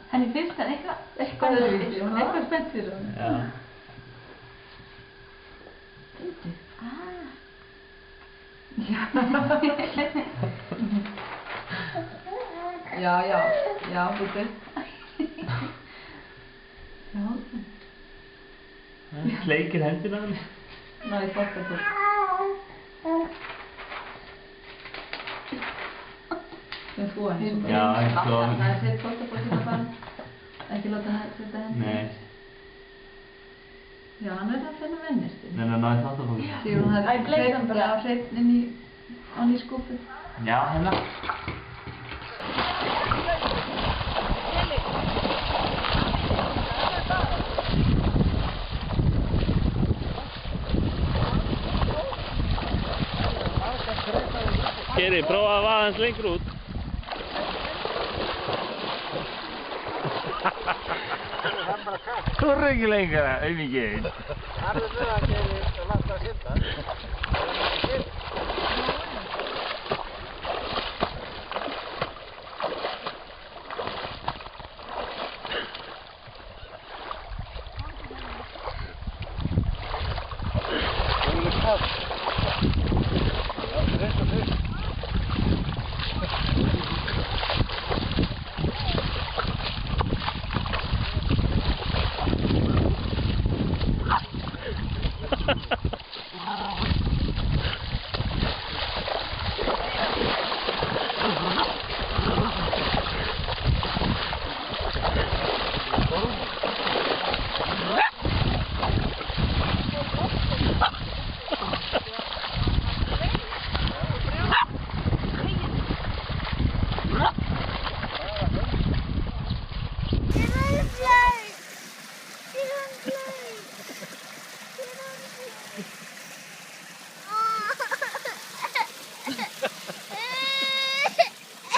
Henni finnst það eitthvað spennt fyrir hann. Já. Bíddu. Já, bíddu. Já. Sleikir hendina á henni. Ná, ég fokka til. Við þvó henni svo. Já, ég þvó henni. Það sett þvottaborðið á barn. Ekki láta henni setja henni. Nei. Já, hann alltaf að vennist. Nei, náði þvottaborðið. Því hún hafði hreitt inn í skúffu. Já, hérna. Geri, prófa að vaða hans lengur út. Þú er ekki lengra, auðvitað. Það er það að Geri langt að synda.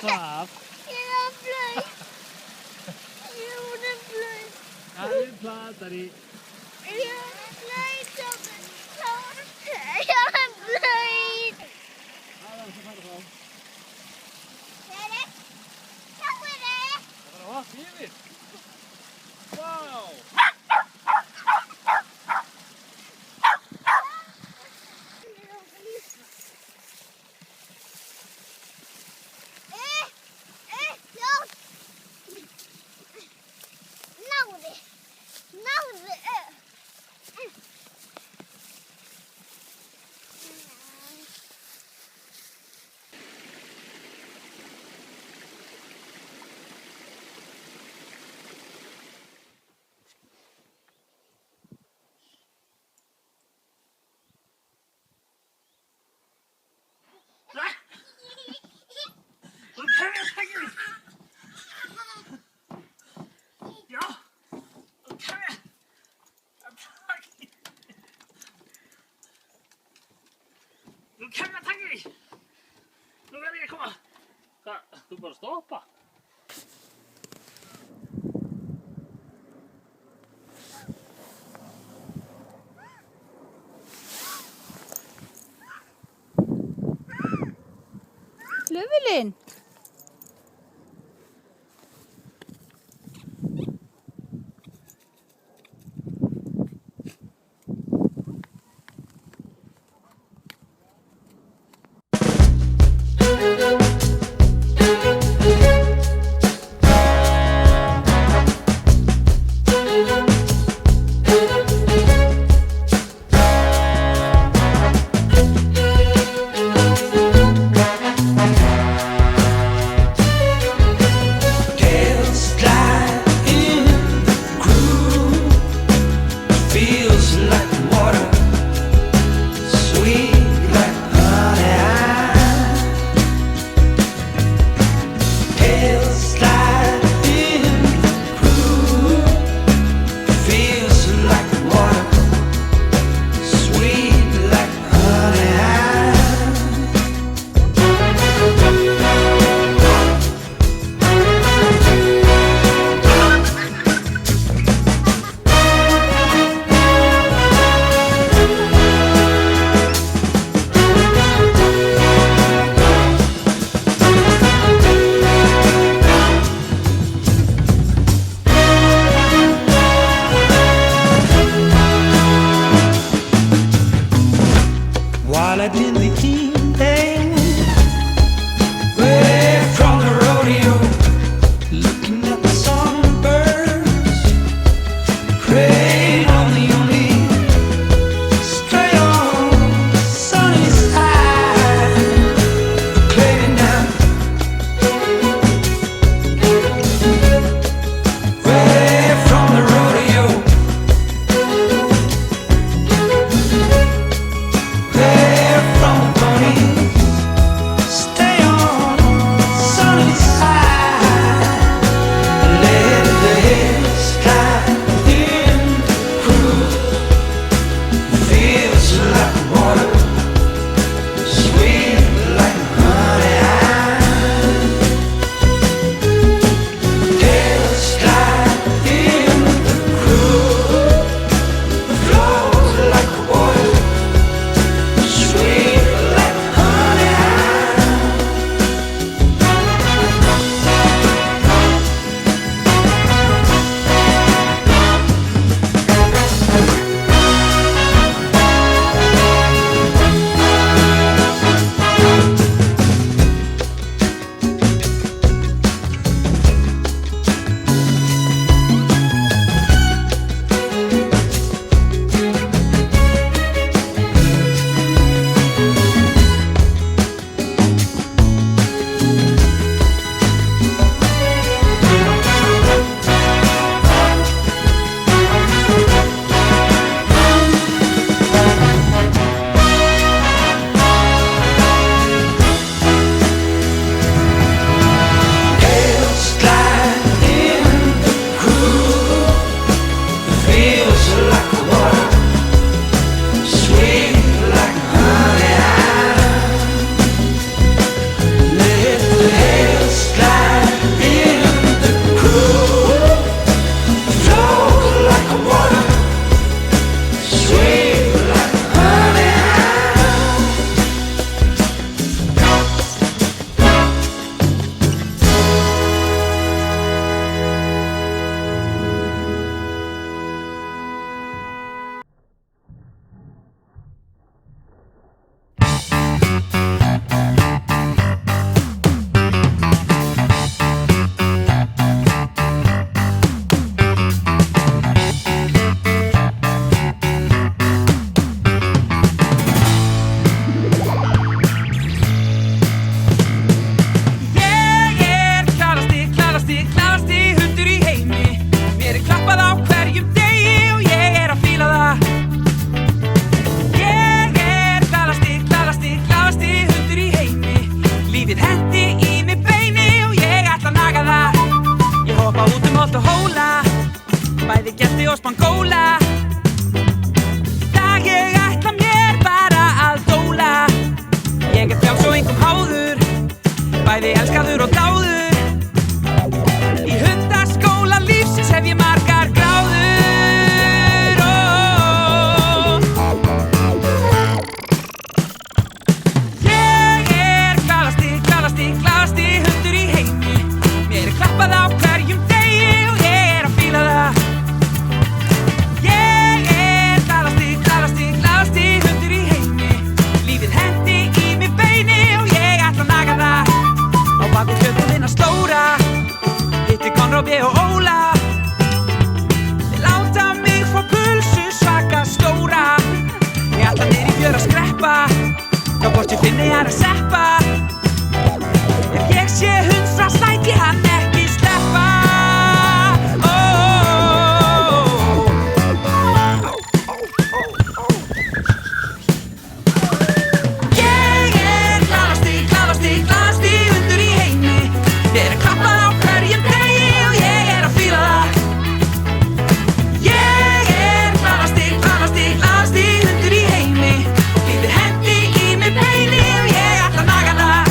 Hvað? Ég var blöð. Ég var blöð. Það er platari. Ég var blöð saman. Ég var blöð. Það er það fara þá. Sérri, sjáu þið. Það var vatn yfir. Vá! Þú bara stoppa. Flugvélin. og Spangóla. Í dag ég ætla mér bara að dóla. Ég frjáls og engum háður, bæði elskaður og dáður. Í hundaskóla lífsins hef ég margar gráður. Glaðasti hundur í heimi. Mér klappað á hverjum degi og ég að fíla það. Ég glaðasti hundur í heimi. Lífið hendi í mig beini og ég ætla að naga það. Á baku fjölbúðina slóra hitti Konráð B. og Óla. Þeir láta mig fá pulsu svaka stóra. Ég ætla niður í fjör að skreppa, þá hvort ég finni að seppa. Ef ég sé hundsfrans læt ég hann ekki sleppa. Ég glaðasti hundur í heimi. Mér klappað á hverjum degi og ég að fíla það. Ég glaðasti hundur í heimi. Lífið hendi í mig beini og ég ætla að naga það.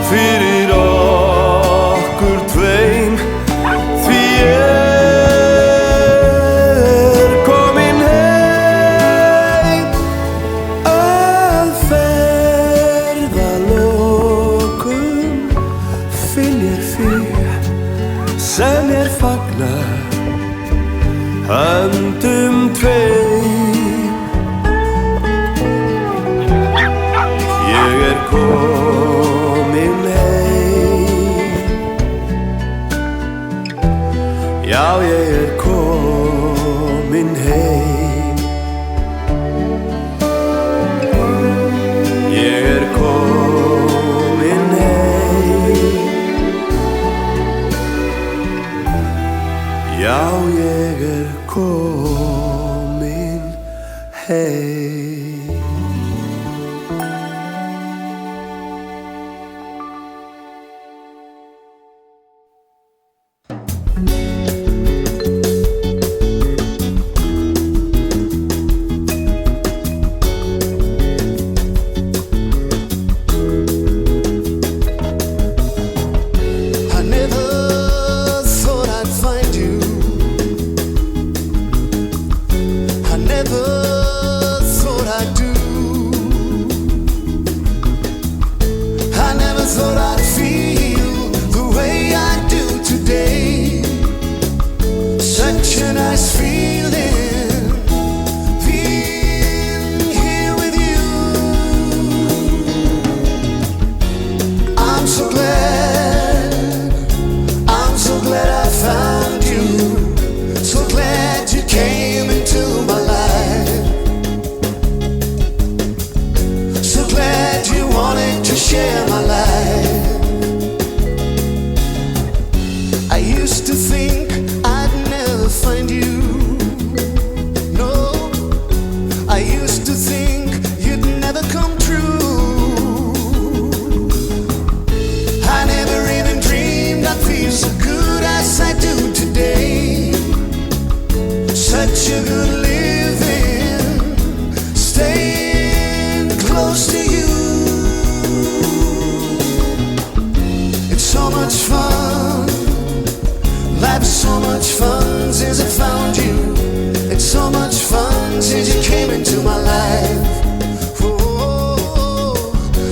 Fyrir okkur tveim, því ég share my life. I used to think I'd never find you. No, I used to think you'd never come true. I never even dreamed I'd feel so good as I do today. Such a good living, staying close to you. It's so much fun. Life's so much fun since I found you. It's so much fun since you came into my life. Oh,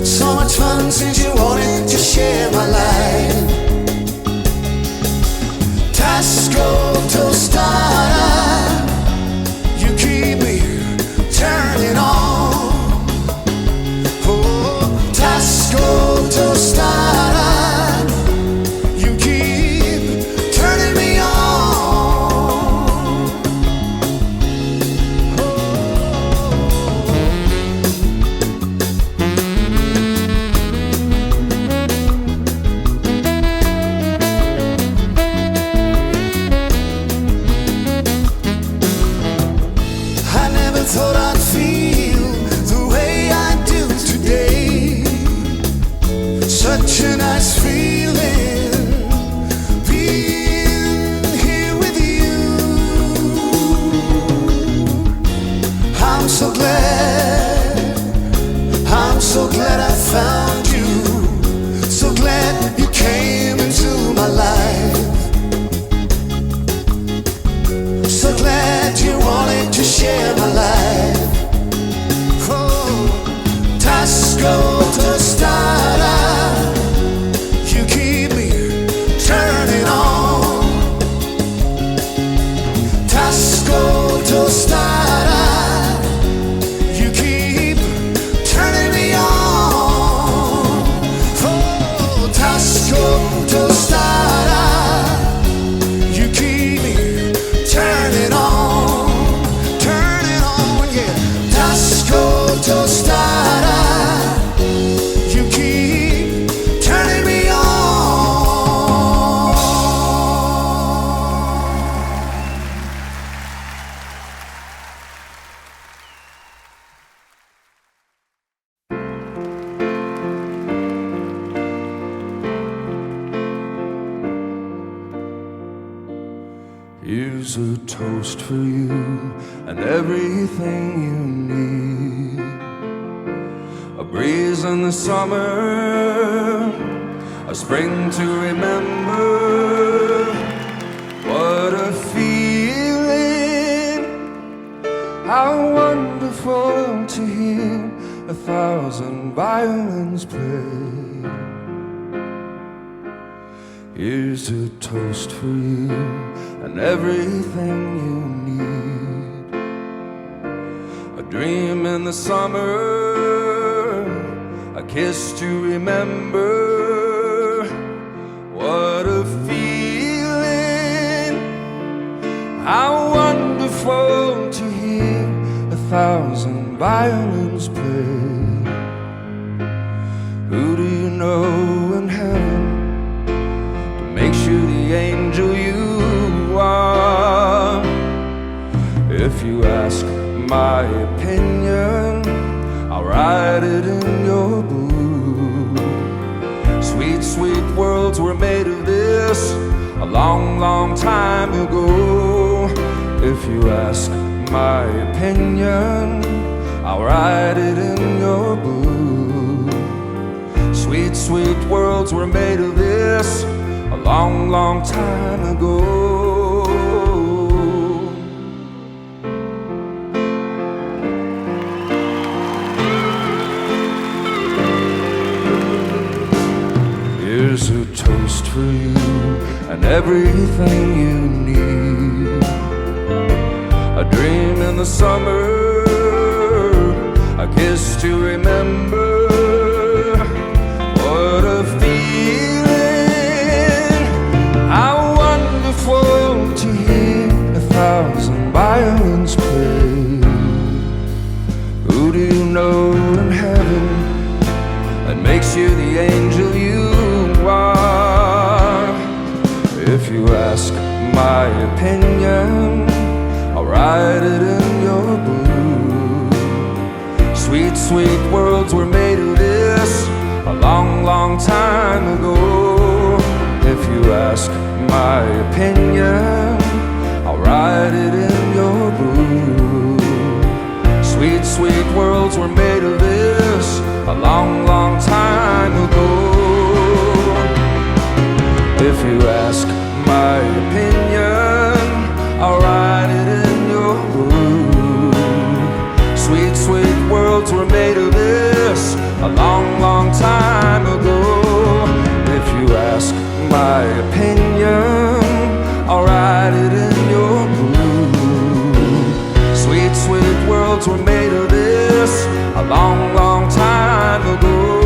so much fun since you wanted to share my life. Tasco Tostada, you keep me turning on. Oh, Tasco Tostada, you keep turning me on. I never thought I'd feel the way I do today. Such a nice feeling being here with you. I'm so glad I found you. So glad you came into my life. So glad you wanted to share my life. Oh, Tasco Tostada, you keep me turning on. Tasco Tostada, you keep turning me on. Oh, Tasco Tostada, you keep me turning on, yeah. Tasco Tostada, you keep turning me on. Here's a toast for you and everything you need. A breeze in the summer, a spring to remember. What a feeling, how wonderful to hear 1,000 violins play. Here's a toast for you and everything you need. A dream in the summer, a kiss to remember. What a feeling, how wonderful to hear 1,000 violins play. Who do you know in heaven makes you the angel you are? If you ask my opinion, I'll write it in your book. Sweet, sweet worlds were made of this a long, long time ago. If you ask my opinion, I'll write it in your book. Sweet, sweet worlds were made of this a long, long time ago. Here's a toast for you and everything you need. A dream in the summer, a kiss to remember. What a feeling, how wonderful to hear 1,000 violins play. Who do you know in heaven that makes you the angel you are. If you ask my opinion, I'll write it in your blue. Sweet, sweet worlds were made of this a long, long time ago. If you ask my opinion, I'll write it in your blue. Sweet, sweet worlds were made of this a long, long time ago. If you ask my opinion, I'll write it in your blue. Sweet, sweet worlds were made of this a long, long time ago. If you ask my opinion, I'll write it in your blue. Sweet, sweet worlds were made of this a long, long time ago.